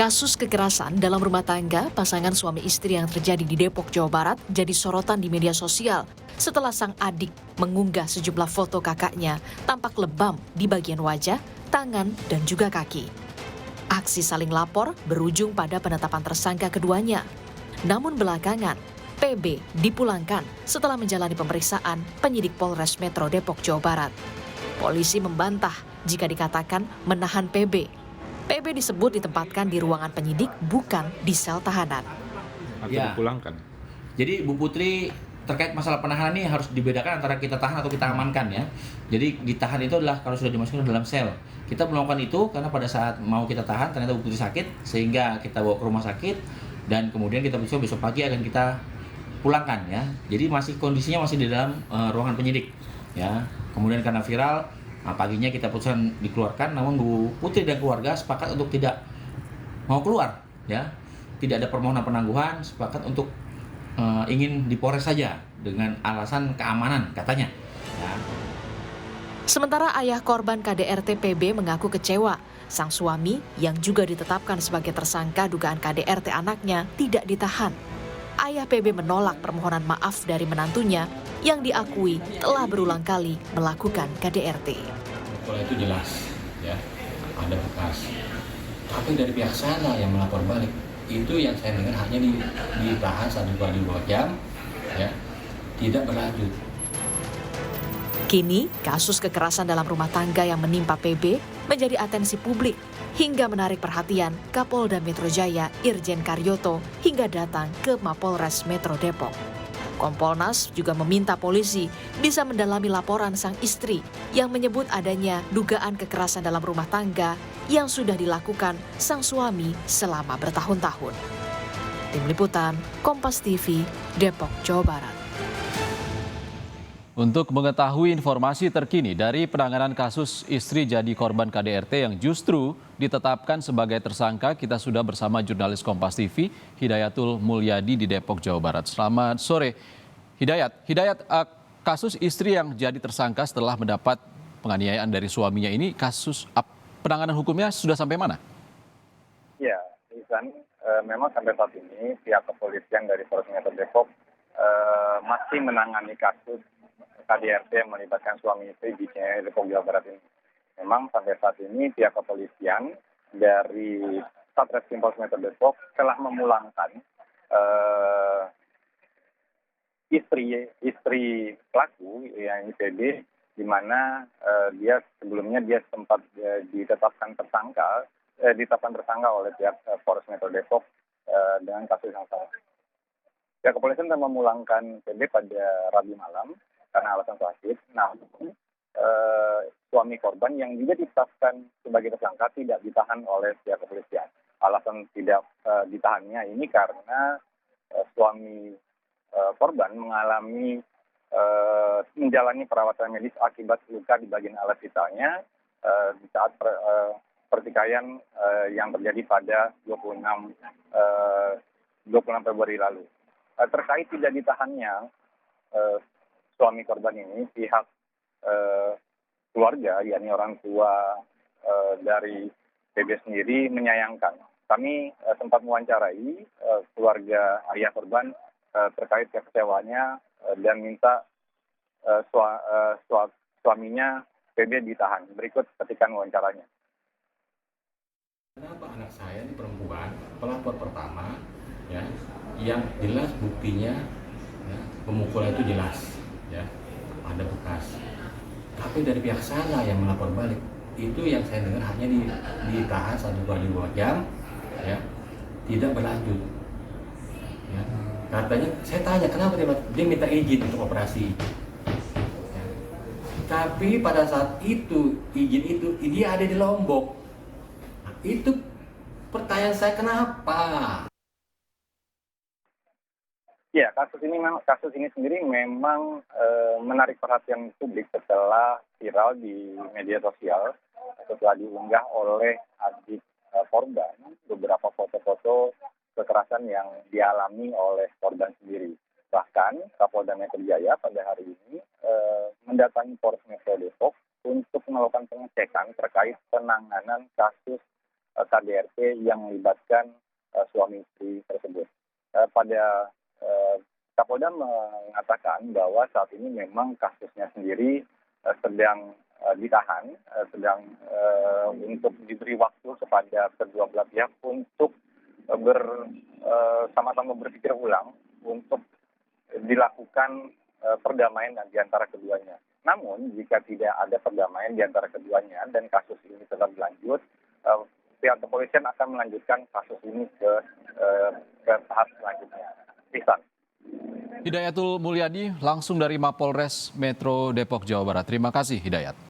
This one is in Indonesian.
Kasus kekerasan dalam rumah tangga pasangan suami istri yang terjadi di Depok, Jawa Barat jadi sorotan di media sosial setelah sang adik mengunggah sejumlah foto kakaknya tampak lebam di bagian wajah, tangan, dan juga kaki. Aksi saling lapor berujung pada penetapan tersangka keduanya. Namun belakangan, PB dipulangkan setelah menjalani pemeriksaan penyidik Polres Metro Depok, Jawa Barat. Polisi membantah jika dikatakan menahan PB. PB disebut ditempatkan di ruangan penyidik, bukan di sel tahanan. Atau Ya, dipulangkan? jadi Bu Putri terkait masalah penahanan ini harus dibedakan antara kita tahan atau kita amankan ya. Jadi ditahan itu adalah kalau sudah dimasukkan ke dalam sel. Kita melakukan itu karena pada saat mau kita tahan ternyata Bu Putri sakit sehingga kita bawa ke rumah sakit dan kemudian kita besok pagi akan kita pulangkan ya. Jadi kondisinya masih di dalam ruangan penyidik ya. Kemudian karena viral, paginya kita putuskan dikeluarkan, namun Bu Putri dan keluarga sepakat untuk tidak mau keluar ya. Tidak ada permohonan penangguhan, sepakat untuk ingin di Polres saja dengan alasan keamanan katanya ya. Sementara ayah korban KDRT PB mengaku kecewa. Sang suami yang juga ditetapkan sebagai tersangka dugaan KDRT anaknya tidak ditahan. Ayah PB menolak permohonan maaf dari menantunya yang diakui telah berulang kali melakukan KDRT. Kalau itu jelas ya, ada bekas. Tapi dari pihak sana yang melapor balik, itu yang saya dengar hanya ditahan 1-2 jam ya, tidak berlanjut. Kini, kasus kekerasan dalam rumah tangga yang menimpa PB menjadi atensi publik hingga menarik perhatian Kapolda Metro Jaya Irjen Karyoto hingga datang ke Mapolres Metro Depok. Kompolnas juga meminta polisi bisa mendalami laporan sang istri yang menyebut adanya dugaan kekerasan dalam rumah tangga yang sudah dilakukan sang suami selama bertahun-tahun. Tim Liputan, Kompas TV, Depok, Jawa Barat. Untuk mengetahui informasi terkini dari penanganan kasus istri jadi korban KDRT yang justru ditetapkan sebagai tersangka, kita sudah bersama jurnalis Kompas TV, Hidayatul Mulyadi di Depok, Jawa Barat. Selamat sore, Hidayat. Kasus istri yang jadi tersangka setelah mendapat penganiayaan dari suaminya ini, kasus penanganan hukumnya sudah sampai mana? Ya, Ihsan, memang sampai saat ini pihak kepolisian dari Polres Metro Depok masih menangani kasus KDRT yang melibatkan suami istri di Depok, Jawa Barat ini. Memang sampai saat ini pihak kepolisian dari Satreskrim Polres Metro Depok telah memulangkan istri pelaku yang IPB, di mana dia sebelumnya sempat ditetapkan tersangka oleh pihak Polres Metro Depok dengan kasus yang sama. Pihak kepolisian telah memulangkan PB pada Rabu malam karena alasan sakit. Namun suami korban yang juga ditetapkan sebagai tersangka tidak ditahan oleh pihak kepolisian. Alasan tidak ditahannya ini karena suami korban mengalami menjalani perawatan medis akibat luka di bagian alat vitalnya di saat pertikaian yang terjadi pada 26 Februari lalu. Terkait tidak ditahannya suami korban ini, pihak keluarga, yakni orang tua dari PB sendiri menyayangkan. Kami sempat mewawancarai keluarga ayah korban terkait kekecewaannya dan minta suaminya PB ditahan. Berikut petikan wawancaranya. Kenapa anak saya ini perempuan, pelapor pertama, ya, yang jelas buktinya, ya, pemukulan itu jelas, ya, ada bekas. Tapi dari pihak sana yang melapor balik, itu yang saya dengar hanya ditahan 1-2 jam, ya, tidak berlanjut. Ya. Katanya, saya tanya kenapa dia minta izin untuk operasi. Ya. Tapi pada saat itu, izin itu, dia ada di Lombok. Nah, itu pertanyaan saya kenapa? Ya, kasus ini sendiri memang menarik perhatian publik setelah viral di media sosial, setelah diunggah oleh adik korban beberapa foto-foto kekerasan yang dialami oleh korban sendiri. Bahkan Kapolda Metro Jaya pada hari ini mendatangi Polres Metro Depok untuk melakukan pengecekan terkait penanganan kasus KDRT yang melibatkan suami istri tersebut. Pada Kapolda mengatakan bahwa saat ini memang kasusnya sendiri sedang ditahan, sedang untuk diberi waktu kepada kedua belah pihak untuk sama-sama berpikir ulang untuk dilakukan perdamaian di antara keduanya. Namun jika tidak ada perdamaian di antara keduanya dan kasus ini tetap berlanjut, pihak kepolisian akan melanjutkan kasus ini ke tahap selanjutnya. Ihsan. Hidayatul Mulyadi langsung dari Mapolres Metro Depok, Jawa Barat. Terima kasih, Hidayat.